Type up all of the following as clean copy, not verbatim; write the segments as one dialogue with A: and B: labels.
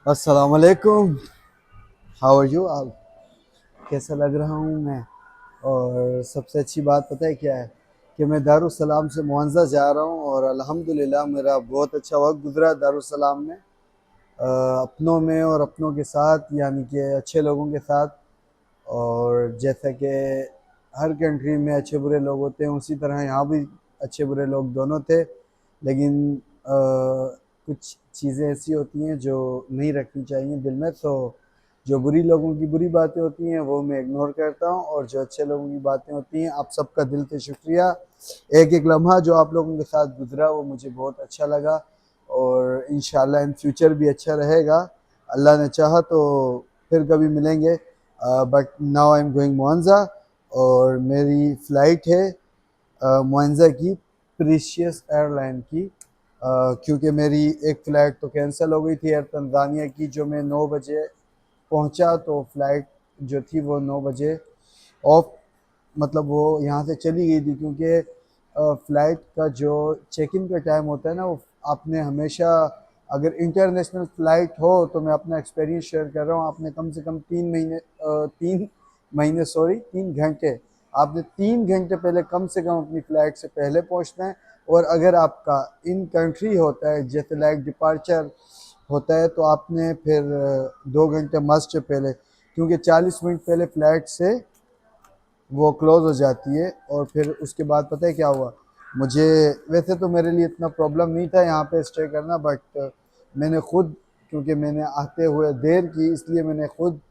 A: अस्सलाम वालेकुम। How are you आप? कैसा लग रहा हूँ मैं? और सबसे अच्छी बात पता है क्या है कि मैं दारुसलाम से मुअज़्ज़ज़ जा रहा हूँ और अल्हम्दुलिल्लाह मेरा बहुत अच्छा वक्त गुजरा दारुसलाम में, अपनों में और अपनों के साथ, यानी कि अच्छे लोगों के साथ। और जैसा कि हर कंट्री में अच्छे बुरे लोग होते हैं, उसी तरह यहाँ भी अच्छे बुरे लोग दोनों थे। लेकिन कुछ चीज़ें ऐसी होती हैं जो नहीं रखनी चाहिए दिल में, तो जो बुरी लोगों की बुरी बातें होती हैं वो मैं इग्नोर करता हूँ, और जो अच्छे लोगों की बातें होती हैं, आप सबका दिल से शुक्रिया। एक एक लम्हा जो आप लोगों के साथ गुजरा वो मुझे बहुत अच्छा लगा, और इंशाल्लाह इन फ्यूचर भी अच्छा रहेगा। अल्लाह ने चाहा तो फिर कभी मिलेंगे। But now I am going Mwanza, और मेरी फ़्लाइट है मुअज़्ज़ा की, प्रीशियस एयरलाइन की। क्योंकि मेरी एक फ़्लाइट तो कैंसिल हो गई थी एयर तंजानिया की, जो मैं 9 बजे पहुंचा, तो फ़्लाइट जो थी वो 9 बजे ऑफ, मतलब वो यहाँ से चली गई थी। क्योंकि फ़्लाइट का जो चेक इन का टाइम होता है ना, वो आपने हमेशा, अगर इंटरनेशनल फ़्लाइट हो, तो मैं अपना एक्सपीरियंस शेयर कर रहा हूँ, आपने कम से कम 3 महीने, सॉरी 3 घंटे, आपने 3 घंटे पहले कम से कम अपनी फ़्लाइट से पहले पहुँचना है। और अगर आपका इन कंट्री होता है, जैसे लाइक डिपार्चर होता है, तो आपने फिर 2 घंटे मस्ट है पहले, क्योंकि 40 मिनट पहले फ़्लाइट से वो क्लोज़ हो जाती है। और फिर उसके बाद पता है क्या हुआ, मुझे, वैसे तो मेरे लिए इतना प्रॉब्लम नहीं था यहाँ पे स्टे करना, बट मैंने खुद, क्योंकि मैंने आते हुए देर की, इसलिए मैंने खुद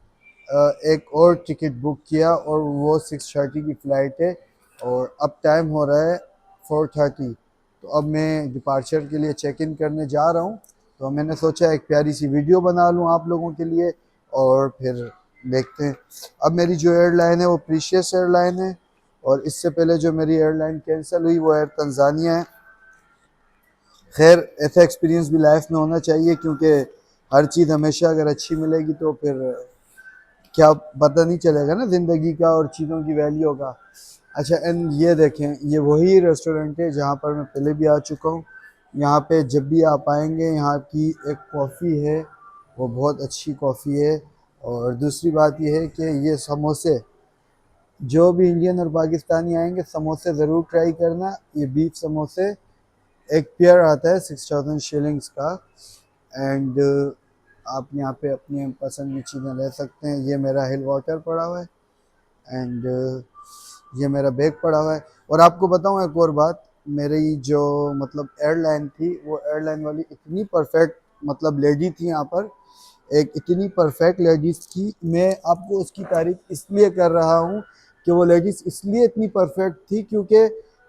A: एक और टिकट बुक किया, और वो 6:30 की फ़्लाइट है, और अब टाइम हो रहा है 4:30। तो अब मैं डिपार्चर के लिए चेक इन करने जा रहा हूँ। तो मैंने सोचा एक प्यारी सी वीडियो बना लूँ आप लोगों के लिए, और फिर देखते हैं। अब मेरी जो एयरलाइन है वो प्रीशियस एयरलाइन है, और इससे पहले जो मेरी एयरलाइन कैंसिल हुई वो एयर तंजानिया है। खैर, ऐसा एक्सपीरियंस भी लाइफ में होना चाहिए, क्योंकि हर चीज़ हमेशा अगर अच्छी मिलेगी तो फिर क्या पता नहीं चलेगा ना ज़िंदगी का और चीज़ों की वैल्यू का। अच्छा, एंड ये देखें, ये वही रेस्टोरेंट है जहाँ पर मैं पहले भी आ चुका हूँ। यहाँ पे जब भी आप आएंगे, यहाँ की एक कॉफ़ी है, वो बहुत अच्छी कॉफ़ी है। और दूसरी बात ये है कि ये समोसे, जो भी इंडियन और पाकिस्तानी आएंगे, समोसे ज़रूर ट्राई करना। ये बीफ समोसे एक पेयर आता है 6000 शिलिंग्स का। एंड आप यहाँ पे अपनी पसंद की चीज़ें ले सकते हैं। ये मेरा हिल वाटर पड़ा हुआ है, एंड ये मेरा बैग पड़ा हुआ है। और आपको बताऊँ एक और बात, मेरी जो मतलब एयरलाइन थी, वो एयरलाइन वाली इतनी परफेक्ट, मतलब लेडी थी यहाँ पर, एक इतनी परफेक्ट लेडीज़ थी। मैं आपको उसकी तारीफ इसलिए कर रहा हूँ कि वो लेडीज़ इसलिए इतनी परफेक्ट थी क्योंकि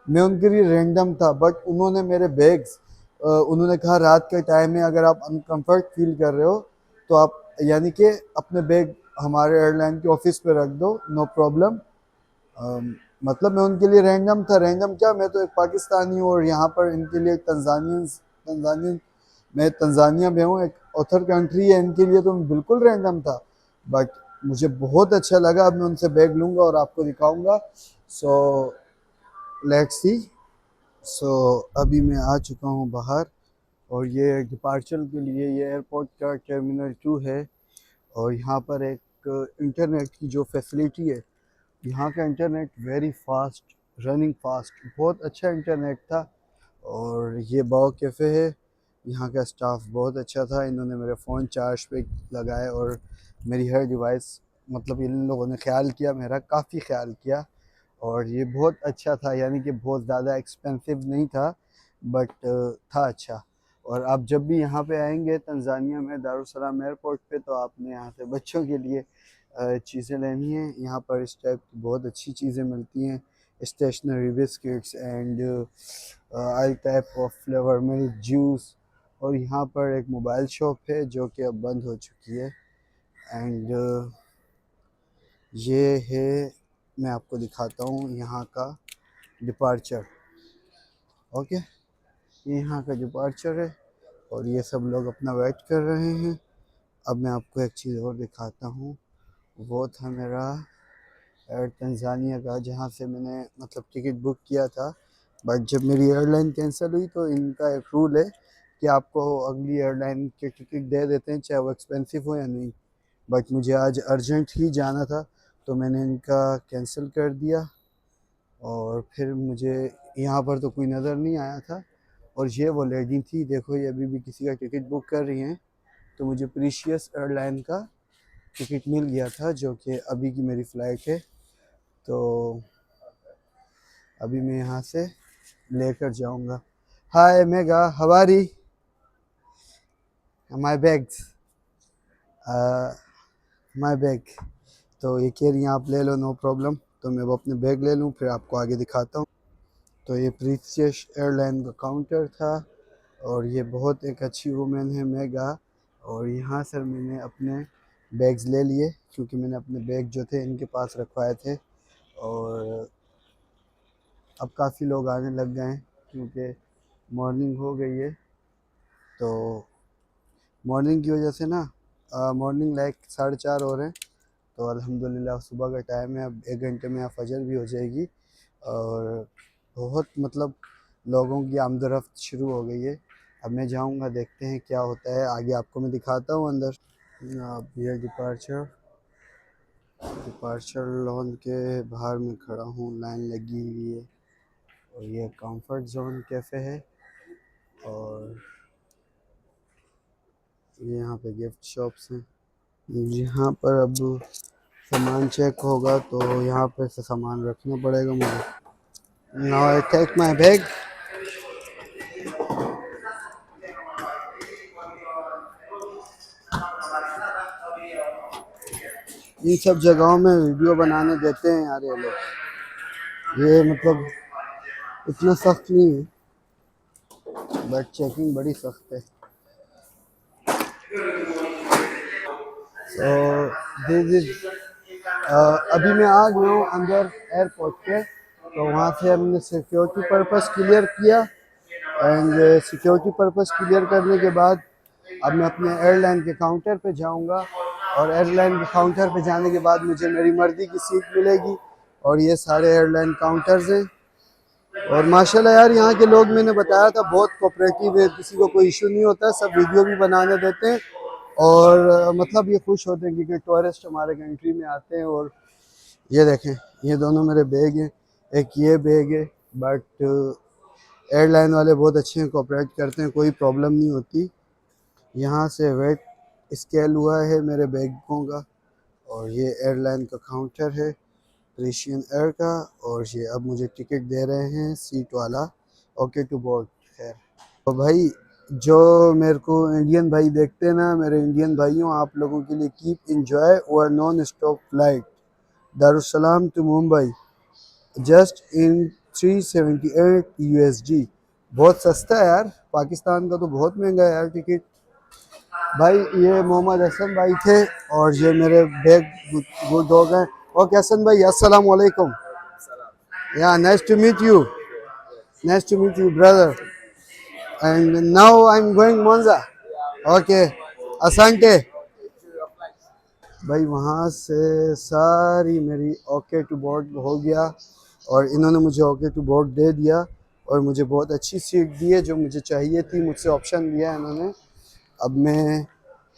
A: मैं उनके लिए रैंडम था, बट उन्होंने मेरे बैग्स, उन्होंने कहा रात के टाइम में अगर आप अनकम्फर्ट फील कर रहे हो तो आप, यानी कि अपने बैग हमारे एयरलाइन के ऑफिस पे रख दो, नो प्रॉब्लम। मतलब मैं उनके लिए रैंडम था। रैंडम क्या, मैं तो एक पाकिस्तानी हूँ, और यहाँ पर इनके लिए तंजानियन, मैं तंजानिया में हूँ, एक ऑथर कंट्री है, इनके लिए तो मैं बिल्कुल रैंडम था। बट मुझे बहुत अच्छा लगा। अब मैं उनसे बैग लूँगा और आपको दिखाऊंगा। So let's see. सो अभी मैं आ चुका हूँ बाहर, और ये डिपार्चर के लिए ये एयरपोर्ट का टर्मिनल 2 है। और यहाँ पर एक इंटरनेट की जो फैसिलिटी है, यहाँ का internet very fast, running fast, बहुत अच्छा इंटरनेट था। और ये बाओ कैफ़े है, यहाँ का स्टाफ बहुत अच्छा था। इन्होंने मेरे फ़ोन चार्ज पे लगाए, और मेरी हर डिवाइस, मतलब इन लोगों ने ख्याल किया, मेरा काफ़ी ख्याल किया। और ये बहुत अच्छा था, यानी कि बहुत ज़्यादा एक्सपेंसिव नहीं था, बट था अच्छा। और आप जब भी यहाँ पे आएंगे तंजानिया में दारुसलाम एयरपोर्ट पे, तो आपने यहाँ से बच्चों के लिए चीज़ें लेनी है। यहाँ पर इस टाइप की बहुत अच्छी चीज़ें मिलती हैं, stationery, biscuits, and all type of flavour milk, juice. और यहाँ पर एक मोबाइल शॉप है जो कि अब बंद हो चुकी है। एंड ये है, मैं आपको दिखाता हूँ यहाँ का डिपार्चर। ओके, ये यहाँ का डिपार्चर है, और ये सब लोग अपना वेट कर रहे हैं। अब मैं आपको एक चीज़ और दिखाता हूँ, वो था मेरा एयर तंजानिया का, जहाँ से मैंने मतलब टिकट बुक किया था। बट जब मेरी एयरलाइन कैंसिल हुई, तो इनका एक रूल है कि आपको अगली एयरलाइन के टिकट दे देते हैं, चाहे वो एक्सपेंसिव हो या नहीं। बट मुझे आज अर्जेंट ही जाना था, तो मैंने इनका कैंसिल कर दिया। और फिर मुझे यहाँ पर तो कोई नज़र नहीं आया था, और ये वो लेडी थी, देखो ये अभी भी किसी का टिकट बुक कर रही हैं। तो मुझे प्रीशियस एयरलाइन का टिकट मिल गया था, जो कि अभी की मेरी फ़्लाइट है। तो अभी मैं यहाँ से लेकर जाऊँगा। हाय मेगा, हवारी माई बैग्स, माई बैग। तो ये कह रही हैं आप ले लो, नो प्रॉब्लम। तो मैं वो अपने बैग ले लूँ, फिर आपको आगे दिखाता हूँ। तो ये प्रीशियस एयरलाइन का काउंटर था, और ये बहुत एक अच्छी वुमेन है मेगा। और यहाँ सर मैंने अपने बैग्स ले लिए, क्योंकि मैंने अपने बैग जो थे इनके पास रखवाए थे। और अब काफ़ी लोग आने लग गए हैं, क्योंकि मॉर्निंग हो गई है। तो मॉर्निंग की वजह से ना, मॉर्निंग लाइक 4:30 हो रहे हैं। तो अल्हम्दुलिल्लाह सुबह का टाइम है, अब 1 घंटे में यहाँ फजर भी हो जाएगी। और बहुत मतलब लोगों की आमदरफ्त शुरू हो गई है। अब मैं जाऊँगा, देखते हैं क्या होता है आगे, आपको मैं दिखाता हूँ अंदर। अब ये डिपार्चर डिपार्चर लॉन के बाहर में खड़ा हूँ, लाइन लगी हुई है। और ये कंफर्ट जोन कैफ़े है, और ये यहाँ पे गिफ्ट शॉप्स हैं। यहाँ पर अब सामान चेक होगा, तो यहाँ पे से सामान रखना पड़ेगा मुझे। Now I take my bag. इन सब जगहों में वीडियो बनाने देते हैं यार ये लोग, ये मतलब इतना सख्त नहीं है, बट चेकिंग बड़ी सख्त है। तो दिस इज, अभी मैं आ गया हूँ अंदर एयरपोर्ट के। तो वहाँ से हमने सिक्योरिटी पर्पस क्लियर किया, एंड सिक्योरिटी पर्पस क्लियर करने के बाद अब मैं अपने एयरलाइन के काउंटर पे जाऊँगा। और एयरलाइन के काउंटर पे जाने के बाद मुझे मेरी मर्ज़ी की सीट मिलेगी। और ये सारे एयरलाइन काउंटर्स हैं। और माशाल्लाह यार, यहाँ के लोग, मैंने बताया था, बहुत कोऑपरेटिव है, किसी को कोई इशू नहीं होता है, सब वीडियो भी बनाने देते हैं। और मतलब ये खुश होते हैं क्योंकि टूरिस्ट हमारे कंट्री में आते हैं। और ये देखें, ये दोनों मेरे बैग हैं, एक ये बैग है। बट एयरलाइन वाले बहुत अच्छे हैं, कोऑपरेट करते हैं, कोई प्रॉब्लम नहीं होती। यहाँ से वेट स्केल हुआ है मेरे बैगों का। और ये एयरलाइन का काउंटर है एशियन एयर का। और ये अब मुझे टिकट दे रहे हैं सीट वाला, ओके टू बोर्ड है। तो भाई, जो मेरे को इंडियन भाई देखते हैं ना, मेरे इंडियन भाइयों, आप लोगों के लिए कीप इंजॉय और non stop flight Dar es Salaam to Mumbai just in 378 USD। बहुत सस्ता है यार, पाकिस्तान का तो बहुत महंगा है यार टिकट। भाई ये मोहम्मद हसन भाई थे, और ये मेरे बैग गुड हो गए। ओके हसन भाई, अस्सलाम वालेकुम। Yeah nice to meet you, nice to meet you brother. And now I am going Mwanza. Okay, असंटे। भाई वहाँ से सारी मेरी ओके टू बोर्ड हो गया, और इन्होंने मुझे ओके टू बोर्ड दे दिया। और मुझे बहुत अच्छी सीट दी है, जो मुझे चाहिए थी, मुझसे ऑप्शन दिया है इन्होंने। अब मैं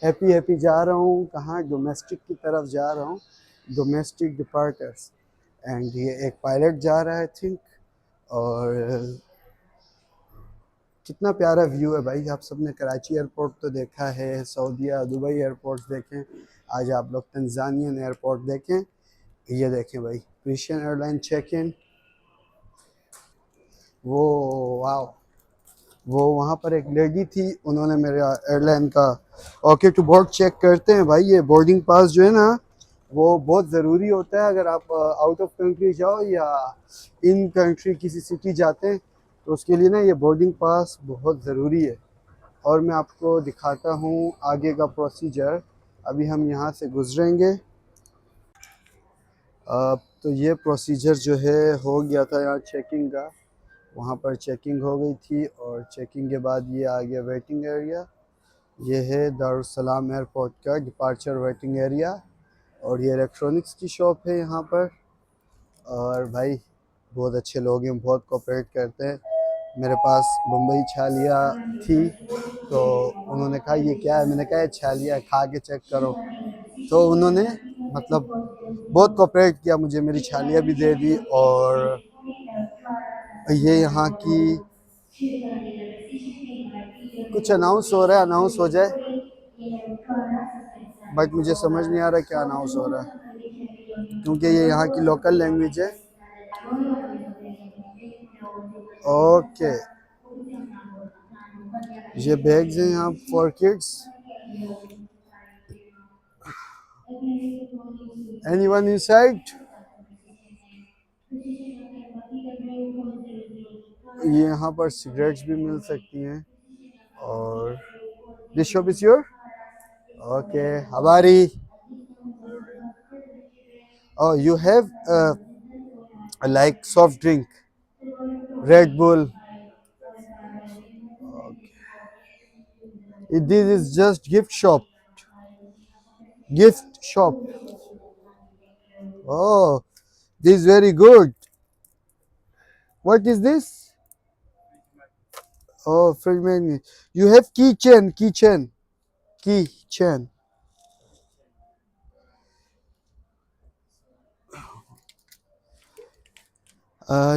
A: हैप्पी हैप्पी जा रहा हूँ, कहाँ, डोमेस्टिक की तरफ जा रहा हूँ, डोमेस्टिक डिपार्टर्स। एंड ये एक पायलट जा रहा है थिंक। और कितना प्यारा व्यू है भाई, आप सबने कराची एयरपोर्ट तो देखा है, सऊदीया दुबई एयरपोर्ट्स देखें, आज आप लोग तंजानियन एयरपोर्ट देखें। ये देखें भाई, क्रिश्चियन एयरलाइन चेक इन। वो वाह, वो वहाँ पर एक लेडी थी, उन्होंने मेरे एयरलाइन का ओके टू बोर्ड चेक करते हैं भाई। ये बोर्डिंग पास जो है ना, वो बहुत ज़रूरी होता है अगर आप आउट ऑफ कंट्री जाओ या इन कंट्री किसी सिटी जाते हैं, तो उसके लिए ना ये बोर्डिंग पास बहुत ज़रूरी है। और मैं आपको दिखाता हूँ आगे का प्रोसीजर। अभी हम यहाँ से गुजरेंगे। तो ये प्रोसीजर जो है हो गया था यहाँ चेकिंग का, वहाँ पर चेकिंग हो गई थी। और चेकिंग के बाद ये आ गया वेटिंग एरिया। ये है दारुसलाम एयरपोर्ट का डिपार्चर वेटिंग एरिया। और ये इलेक्ट्रॉनिक्स की शॉप है यहाँ पर। और भाई बहुत अच्छे लोग हैं, बहुत कोऑपरेट करते हैं। मेरे पास बम्बई छालिया थी, तो उन्होंने कहा ये क्या है, मैंने कहा ये छालिया है, खा के चेक करो। तो उन्होंने मतलब बहुत कोऑपरेट किया, मुझे मेरी छालिया भी दे दी। और ये यहाँ की कुछ अनाउंस हो रहा है, अनाउंस हो जाए, बट मुझे समझ नहीं आ रहा क्या अनाउंस हो रहा है, क्योंकि ये यहाँ की लोकल लैंग्वेज है। ओके, ये बैग्स हैं यहाँ फॉर किड्स। Anyone inside? ये यहाँ पर सिगरेट्स भी मिल सकती हैं। और this shop is your? Okay, हमारी। Oh, you have like soft drink, Red Bull. This is just gift shop. Gift shop. Oh, this is very good. What is this? Oh, fridge magnet. You have keychain.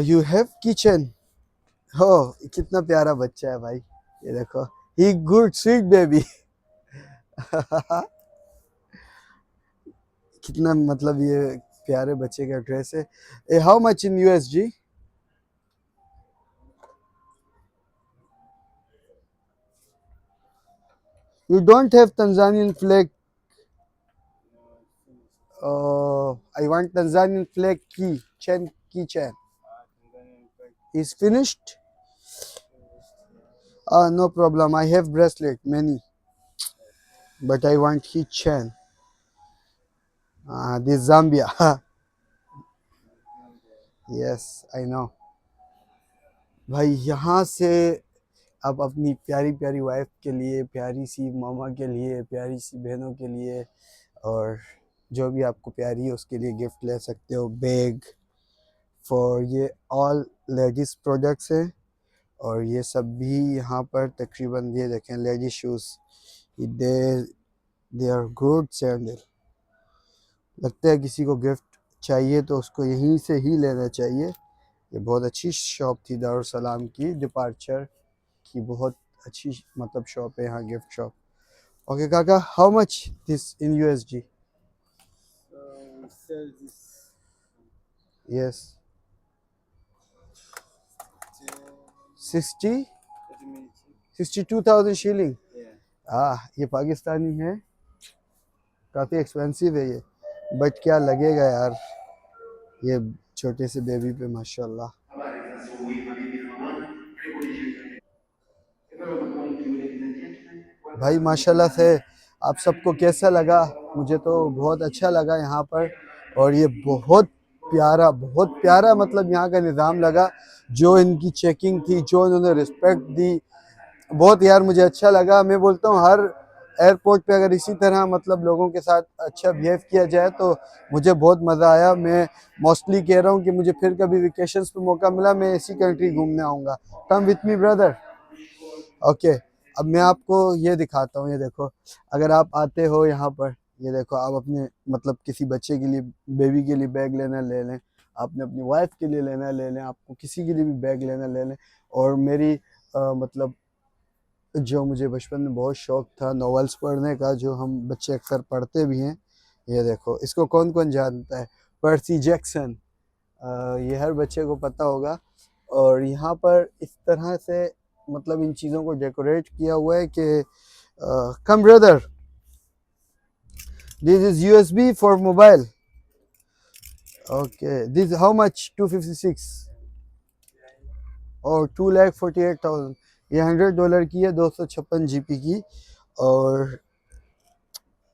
A: You have keychain. Oh, कितना प्यारा बच्चा है भाई, ये देखो। He good, sweet baby. कितना मतलब ये प्यारे बच्चे का ड्रेस है। How much in USG? You don't have Tanzanian flag. I want Tanzanian flag keychain. Is finished? No problem. I have bracelet many, but I want keychain. This Zambia. Yes, I know. भाई यहाँ से आप अपनी प्यारी प्यारी wife के लिए, प्यारी सी मामा के लिए, प्यारी सी बहनों के लिए, और जो भी आपको प्यारी है उसके लिए गिफ्ट ले सकते हो। बैग फॉर, ये ऑल लेडीज प्रोडक्ट्स हैं, और ये सब भी यहाँ पर तकरीबन, ये देखें ladies shoes, they are good sandal. लगता है किसी को गिफ्ट चाहिए तो उसको यहीं से ही लेना चाहिए। ये बहुत अच्छी शॉप थी दारुसलाम की, डिपार्चर की बहुत अच्छी मतलब शॉप है यहाँ, गिफ्ट शॉप। ओके काका, how much this in USG? Yes, 62,000 shilling. ये पाकिस्तानी है, काफ़ी एक्सपेंसिव है ये, बट क्या लगेगा यार ये छोटे से बेबी पे, माशाल्लाह। भाई माशाल्लाह से आप सबको कैसा लगा? मुझे तो बहुत अच्छा लगा यहाँ पर, और ये बहुत प्यारा मतलब यहाँ का निज़ाम लगा, जो इनकी चेकिंग थी, जो इन्होंने रिस्पेक्ट दी, बहुत यार मुझे अच्छा लगा। मैं बोलता हूँ हर एयरपोर्ट पे अगर इसी तरह मतलब लोगों के साथ अच्छा बिहेव किया जाए तो मुझे बहुत मज़ा आया। मैं मोस्टली कह रहा हूँ कि मुझे फिर कभी वेकेशंस पे मौका मिला मैं इसी कंट्री घूमने आऊँगा। Come with me brother. Okay, अब मैं आपको ये दिखाता हूँ, ये देखो, अगर आप आते हो यहाँ पर, ये देखो, आप अपने मतलब किसी बच्चे के लिए, बेबी के लिए बैग लेना ले लें, आपने अपनी वाइफ के लिए लेना ले लें, आपको किसी के लिए भी बैग लेना ले लें। और मेरी मतलब जो मुझे बचपन में बहुत शौक था नॉवेल्स पढ़ने का, जो हम बच्चे अक्सर पढ़ते भी हैं, ये देखो, इसको कौन कौन जानता है? पर्सी जैक्सन, ये हर बच्चे को पता होगा। और यहाँ पर इस तरह से मतलब इन चीज़ों को डेकोरेट किया हुआ है कि come brother, this is USB for mobile. Okay, this how much? 256 और 2,48,000। ये $100 की है, 256 GB की। और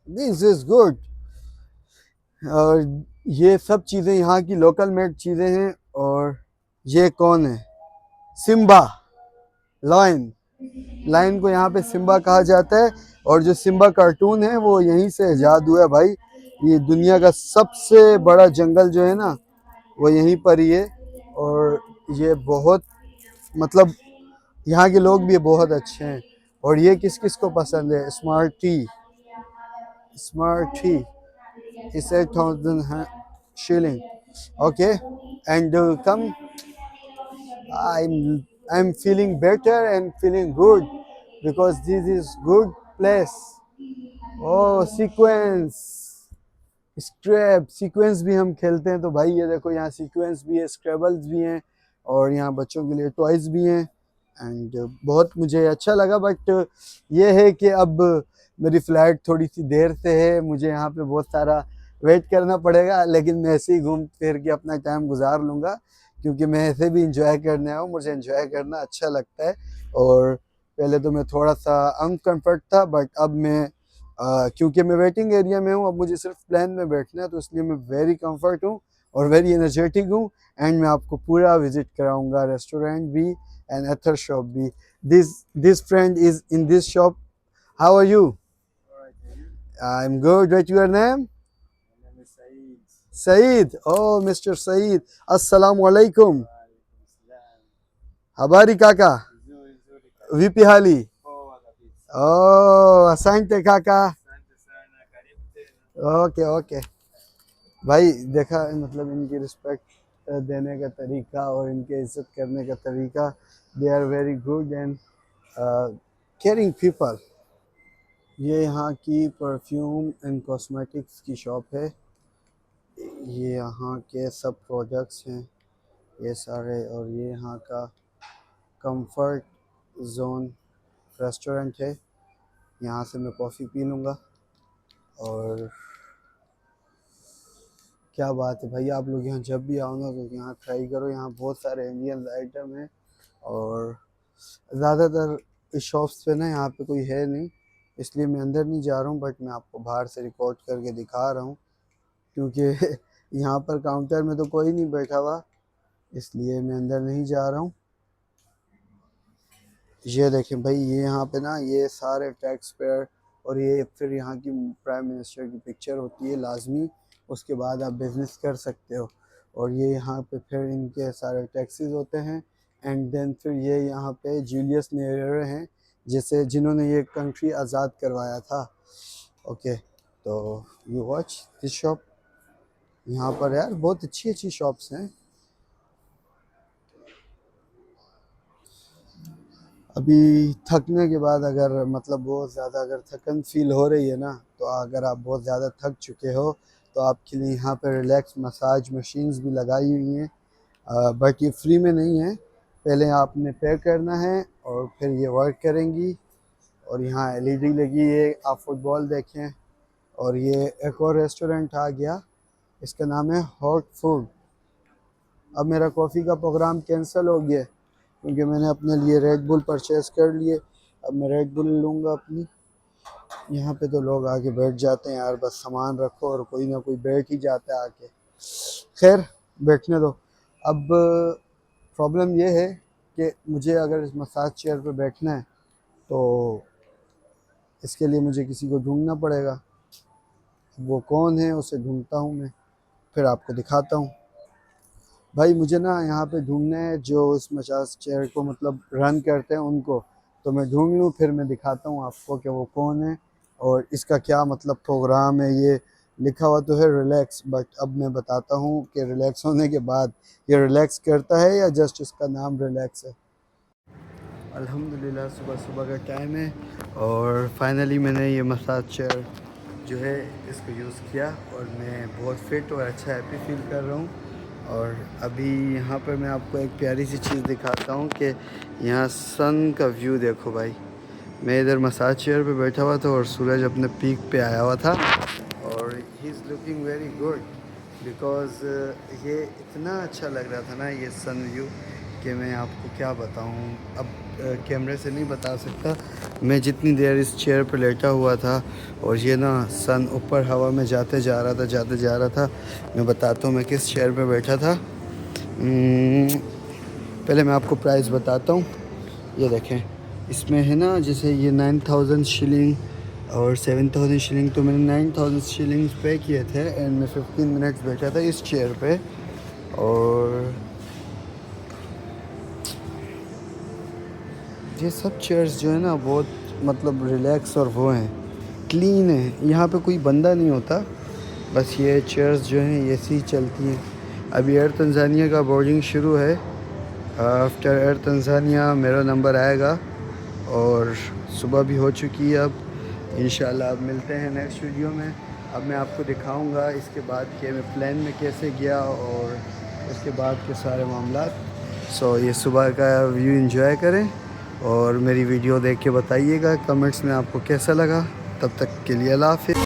A: दिस इज गुड। और ये सब चीज़ें यहाँ की लोकल मेड चीज़ें हैं। और ये कौन है? सिम्बा, लायन को यहाँ पे सिम्बा कहा जाता है। और जो सिम्बा कार्टून है वो यहीं से ईजाद हुआ है भाई। ये दुनिया का सबसे बड़ा जंगल जो है ना, वो यहीं पर ही है। और ये बहुत मतलब यहाँ के लोग भी बहुत अच्छे हैं। और ये किस किस को पसंद है? Smart T, smart T is 8,000 shilling. Okay, and come. I'm feeling better and feeling good because this is good place. Oh, sequence, scrap sequence भी हम खेलते हैं। तो भाई ये देखो, यहाँ सीक्वेंस भी है, स्क्रैबल्स भी हैं, और यहाँ बच्चों के लिए टॉयज भी हैं। एंड बहुत मुझे अच्छा लगा। बट ये है कि अब मेरी फ़्लाइट थोड़ी सी देर से है, मुझे यहाँ पे बहुत सारा वेट करना पड़ेगा, लेकिन मैं ऐसे ही घूम फिर के अपना टाइम गुजार लूँगा, क्योंकि मैं ऐसे भी इंजॉय करने आया हूँ, मुझे इंजॉय करना अच्छा लगता है। और पहले तो मैं थोड़ा सा अनकम्फर्ट था, बट अब मैं क्योंकि मैं वेटिंग एरिया में हूँ, अब मुझे सिर्फ प्लेन में बैठना है, तो इसलिए मैं वेरी कंफर्ट हूँ और वेरी एनर्जेटिक हूँ। एंड मैं आपको पूरा विजिट कराऊंगा, रेस्टोरेंट भी एंड अथर शॉप भी। This friend is in this shop. How are you? I am good. What your name? Saeed. Oh, Mr. Saeed. Assalamu alaikum. Habari kaka? Vipi hali? Oh, asante kaka. Okay okay भाई, देखा मतलब इनकी respect देने का तरीका और इनके इज्जत करने का तरीका, they are very good and caring people. ये यहाँ की परफ्यूम एंड कॉस्मेटिक्स की शॉप है। ये यहाँ के सब प्रोडक्ट्स हैं ये सारे, और ये यहाँ का कंफर्ट जोन रेस्टोरेंट है। यहाँ से मैं कॉफ़ी पी लूँगा। और क्या बात है भाई, आप लोग यहाँ जब भी आओ ना तो यहाँ ट्राई करो, यहाँ बहुत सारे इंडियन आइटम हैं। और ज़्यादातर इस शॉप्स पे ना यहाँ पे कोई है नहीं, इसलिए मैं अंदर नहीं जा रहा हूँ, बट मैं आपको बाहर से रिकॉर्ड करके दिखा रहा हूँ, क्योंकि यहाँ पर काउंटर में तो कोई नहीं बैठा हुआ, इसलिए मैं अंदर नहीं जा रहा हूँ। ये देखें भाई, ये यहाँ पे ना ये सारे टैक्स पेयर, और ये फिर यहाँ की प्राइम मिनिस्टर की पिक्चर होती है लाजमी, उसके बाद आप बिज़नेस कर सकते हो। और ये यहाँ पे फिर इनके सारे टैक्सेस होते हैं। एंड देन फिर ये यहाँ पे जूलियस न्येरे हैं, जिसे जिन्होंने ये कंट्री आज़ाद करवाया था। ओके, तो यू वॉच दिस शॉप। यहाँ पर यार बहुत अच्छी अच्छी शॉप्स हैं। अभी थकने के बाद अगर मतलब बहुत ज़्यादा अगर थकन फील हो रही है ना, तो अगर आप बहुत ज़्यादा थक चुके हो तो आपके लिए यहाँ पे रिलैक्स मसाज मशीन्स भी लगाई हुई हैं। बट ये फ्री में नहीं है, पहले आपने पे करना है और फिर ये वर्क करेंगी। और यहाँ एलईडी लगी है, आप फुटबॉल देखें। और ये एक और रेस्टोरेंट आ गया, इसका नाम है हॉट फूड। अब मेरा कॉफ़ी का प्रोग्राम कैंसिल हो गया क्योंकि मैंने अपने लिए रेड बुल परचेज़ कर लिए। अब मैं रेड बुल लूँगा अपनी। यहाँ पे तो लोग आके बैठ जाते हैं यार, बस सामान रखो और कोई ना कोई बैठ ही जाता है आके। खैर, बैठने दो। अब प्रॉब्लम ये है कि मुझे अगर इस मसाज चेयर पे बैठना है तो इसके लिए मुझे किसी को ढूंढना पड़ेगा। वो कौन है उसे ढूंढता हूँ मैं, फिर आपको दिखाता हूँ। भाई मुझे ना यहाँ पे ढूंढना है जो इस मसाज चेयर को मतलब रन करते हैं उनको, तो मैं ढूंढ लूँ फिर मैं दिखाता हूँ आपको कि वो कौन है और इसका क्या मतलब प्रोग्राम है। ये लिखा हुआ तो है रिलैक्स, बट अब मैं बताता हूँ कि रिलैक्स होने के बाद ये रिलैक्स करता है या जस्ट इसका नाम रिलैक्स है। अल्हम्दुलिल्लाह सुबह सुबह का टाइम है और फाइनली मैंने ये मसाज चेयर जो है इसको यूज़ किया और मैं बहुत फिट और अच्छा हैप्पी फील कर रहा हूँ। और अभी यहाँ पर मैं आपको एक प्यारी सी चीज़ दिखाता हूँ कि यहाँ सन का व्यू देखो भाई। मैं इधर मसाज चेयर पे बैठा हुआ था और सूरज अपने पीक पे आया हुआ था और he is looking very good because ये इतना अच्छा लग रहा था ना ये सन व्यू कि मैं आपको क्या बताऊँ। अब कैमरे से नहीं बता सकता। मैं जितनी देर इस चेयर पर लेटा हुआ था और ये ना सन ऊपर हवा में जाते जा रहा था। मैं बताता हूँ मैं किस चेयर पे बैठा था। पहले मैं आपको प्राइस बताता हूँ। ये देखें, इसमें है ना जैसे ये 9,000 शिलिंग और 7,000 शिलिंग, तो मैंने 9,000 शिलिंग पे किए थे एंड मैं 15 मिनट्स बैठा था इस चेयर पे। और ये सब चेयर्स जो है ना बहुत मतलब रिलैक्स और वो हैं, क्लीन है। यहाँ पे कोई बंदा नहीं होता, बस ये चेयर्स जो हैं ऐसी ही चलती हैं। अभी एयर तंजानिया का बोर्डिंग शुरू है। आफ्टर एयर तंजानिया मेरा नंबर आएगा और सुबह भी हो चुकी है। अब इंशाल्लाह अब मिलते हैं नेक्स्ट वीडियो में। अब मैं आपको दिखाऊंगा इसके बाद कि मैं प्लेन में कैसे गया और उसके बाद के सारे मामलात। सो ये सुबह का व्यू एंजॉय करें और मेरी वीडियो देख के बताइएगा कमेंट्स में आपको कैसा लगा। तब तक के लिए अल्लाह हाफ़िज़।